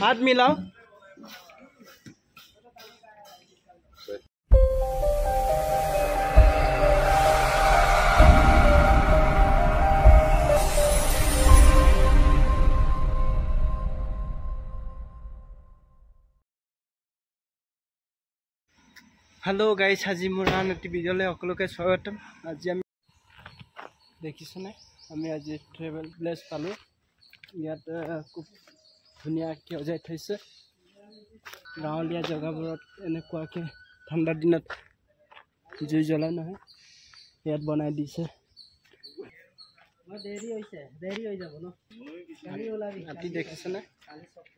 हाथ मिलाओ। Hello guys, आज मोर आन एटी भिडिओले সকলোকে স্বাগতম। আজি আমি দেখিছনে আমি আজি ট্ৰেভেল প্লেস পালো। ইয়াত খুব ধুনীয়াকৈ সজাই থৈছে। গাঁৱলীয়া জেগাবোৰত এনেকুৱাকে ঠাণ্ডা দিনত জুই জ্বলাই নহয় ইয়াত বনাই দিছে। দেৰি হৈ যাব ন গাড়ী ওলাবি। ৰাতি দেখিছনে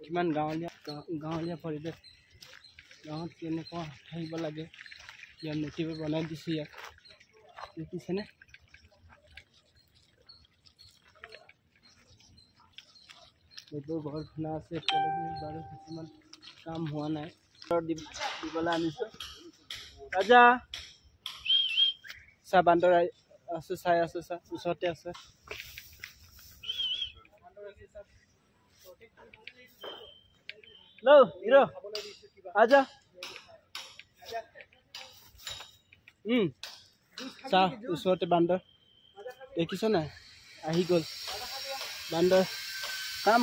কিমান গাঁৱলীয়া পৰিৱেশ। গাঁৱত কেনেকুৱা থাকিব লাগে ইয়াত নেটিবোৰ বনাই দিছে। ইয়াত দেখিছেনে এইবোৰ বৰ ধুনীয়া আছে। এতিয়ালৈকে বাৰু কিছুমান কাম হোৱা নাই। দিবলৈ আনিছোঁ ৰাজা চাহ বান্দৰ আছে, চাই আছে, চাহ ওচৰতে আছে। লো হিৰো আজা চাহ ওচৰতে বান্দৰ দেখিছ নাই আহি গ'ল বান্দৰ। কাম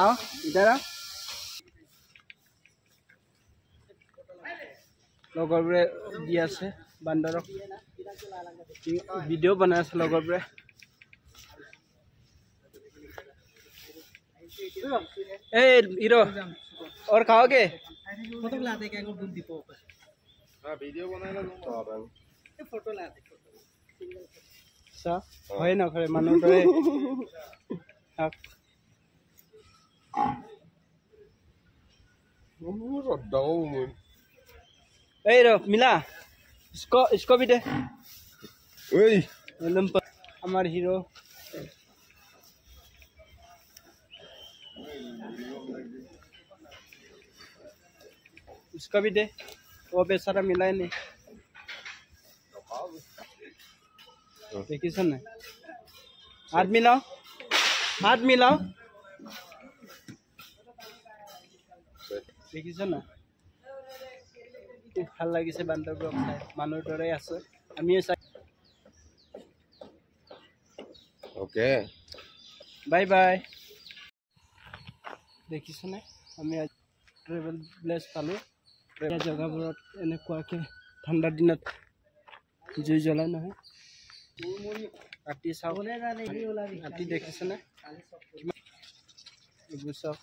আও ইধৰ আও। লগৰবোৰে দি আছে বান্দৰক ভিডিঅ' বনাই আছে লগৰবোৰে। ए हीरो और खाओगे? फोटो लाते क्या को बुद्धि पो पर हां वीडियो बनाएला तो अपन ए फोटो लाते सा होय न करे मानु तरे हाक वो दाओ मन ए रो मिला इसको भी दे। ओए लंप हमार हीरो उसका भी दे। वो बेचारा मिला ही नहीं। देखिए सुन हाथ मिलाओ देखिए सुन ভাল লাগিছে বান্দৰবোৰক চাই। মানুহৰ দৰে আছে আমিও চাই। Okay bye bye. দেখিছনে আমি ট্ৰেভেল প্লেস পালো। জেগাবোৰত এনেকুৱাকে ঠাণ্ডা দিনত জুই জ্বলাই নহয় ৰাতি চাওক। ৰাতি দেখিছেনে এইবোৰ চাওক।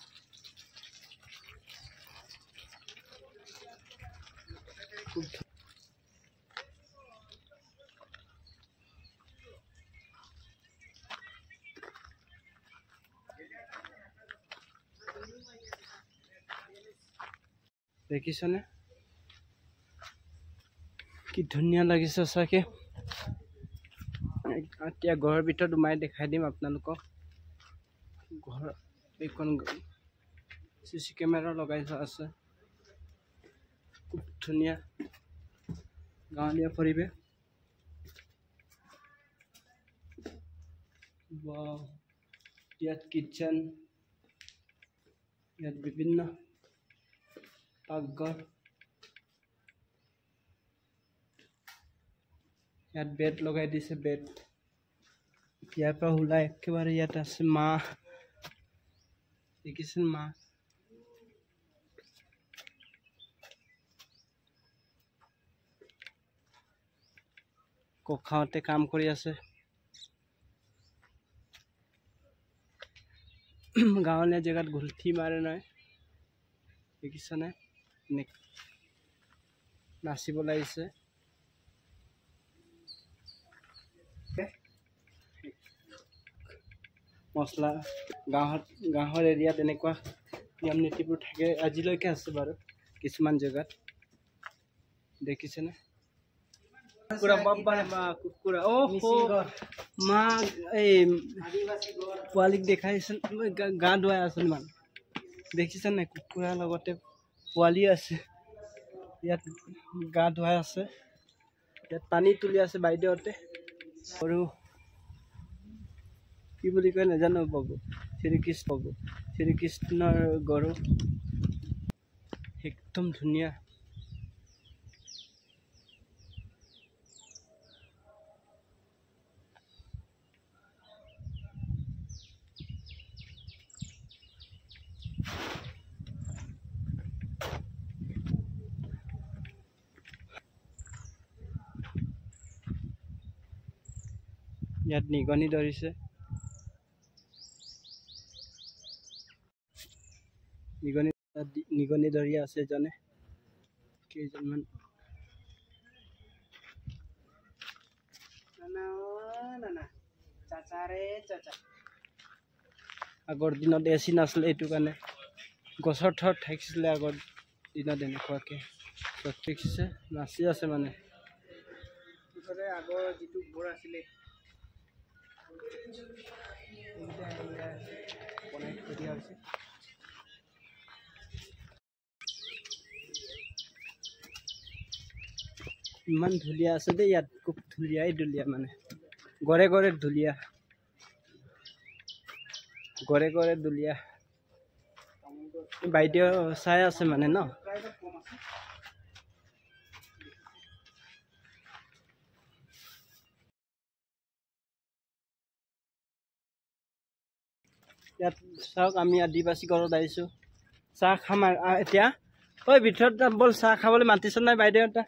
দেখিছনে কি ধুনীয়া লাগিছে সঁচাকে। এতিয়া ঘৰৰ ভিতৰত সোমাই দেখাই দিম আপোনালোকক। ঘৰ এইখন চিচি কেমেৰা লগাই থোৱা আছে। খুব ধুনীয়া গাঁৱলীয়া পৰিৱেশ। ইয়াত কিটচেন, ইয়াত বিভিন্ন পাকঘৰ, ইয়াত বেড লগাই দিছে। বেড ইয়াৰ পৰা ওলাই একেবাৰে ইয়াত আছে মা। দেখিছেন মা ককাহঁতে কাম কৰি আছে। গাঁৱলীয়া জেগাত ঘুলঠি মাৰে নহয় দেখিছনে নাচিব লাগিছে। মছলা গাঁৱৰ এৰিয়াত এনেকুৱা নিয়ম নীতিবোৰ থাকে আজিলৈকে আছে বাৰু কিছুমান জেগাত। দেখিছেনে কুকুৰা বাবা কুকুৰা মা এই পোৱালিক দেখাইছে গা ধুৱাই আছে মান। দেখিছে নাই কুকুৰাৰ লগতে পোৱালি আছে। ইয়াত গা ধুৱাই আছে। ইয়াত পানী তুলি আছে বাইদেউতে। আৰু কি বুলি কয় নাজানো বাবু। শ্ৰীকৃষ্ণৰ গৰু একদম ধুনীয়া। ইয়াত নিগনি ধৰিছে। নিগনি ধৰি আছে জনে কেইজনমান। আগৰ দিনত এচি নাছিলে, এইটো কাৰণে গছৰ ঠৰত থাকিছিলে আগৰ দিনত এনেকুৱাকে। দেখিছে নাচি আছে মানে। আগৰ যিটো ঘৰ আছিলে বনাই থৈ দিয়া হৈছে। ইমান ধুনীয়া আছে দেই ইয়াত, খুব ধুনীয়াই ধুনীয়া মানে। গড়ে গড়ে ধুনীয়া, গড়ে গড়ে ধুনীয়া। বাইদেউ চাই আছে মানে ন। ইয়াত চাওক, আমি আদিবাসী ঘৰত আহিছোঁ, চাহ খাম এতিয়া। ঐ ভিতৰত যাম ব'ল, চাহ খাবলৈ মাতিছ নাই বাইদেউহঁতে?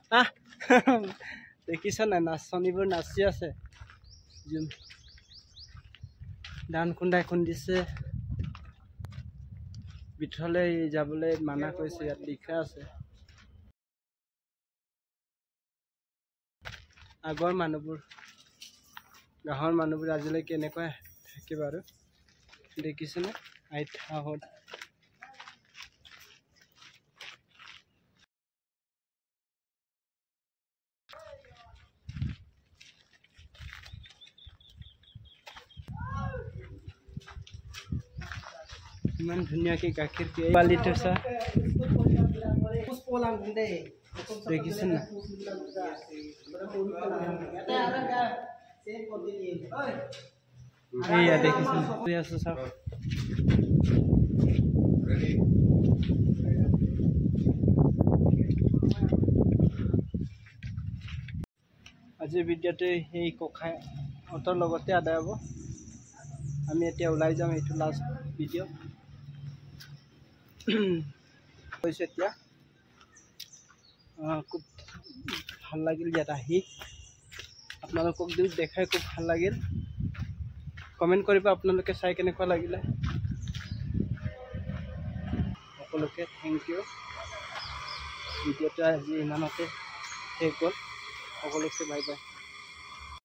দেখিছ নাই নাচনীবোৰ নাচি আছে। ধান খুন্দিছে। ভিতৰলৈ যাবলৈ মানা কৰিছে, ইয়াত লিখা আছে। আগৰ মানুহবোৰ, গাঁৱৰ মানুহবোৰ আজিলৈ কেনেকুৱা থাকে বাৰু দেখিছেনে? আইতাহঁত ইমান ধুনীয়াকে গাখীৰ পালি থৈছা, দেখিছে না? এইয়া দেখিছে আছে চাওক। আজিৰ ভিডিঅ'টো সেই ককাহঁতৰ লগতে আদায় হ'ব। আমি এতিয়া ওলাই যাম, এইটো লাষ্ট ভিডিঅ' হৈছে এতিয়া। খুব ভাল লাগিল ইয়াত আহি, আপোনালোকক দেখাই খুব ভাল লাগিল। কমেণ্ট কৰিব আপোনালোকে চাই কেনেকুৱা লাগিলে। সকলোকে থেংক ইউ। ভিডিঅ'টো আজি ইমানতে শেষ হ'ল। সকলোকে বাই বাই।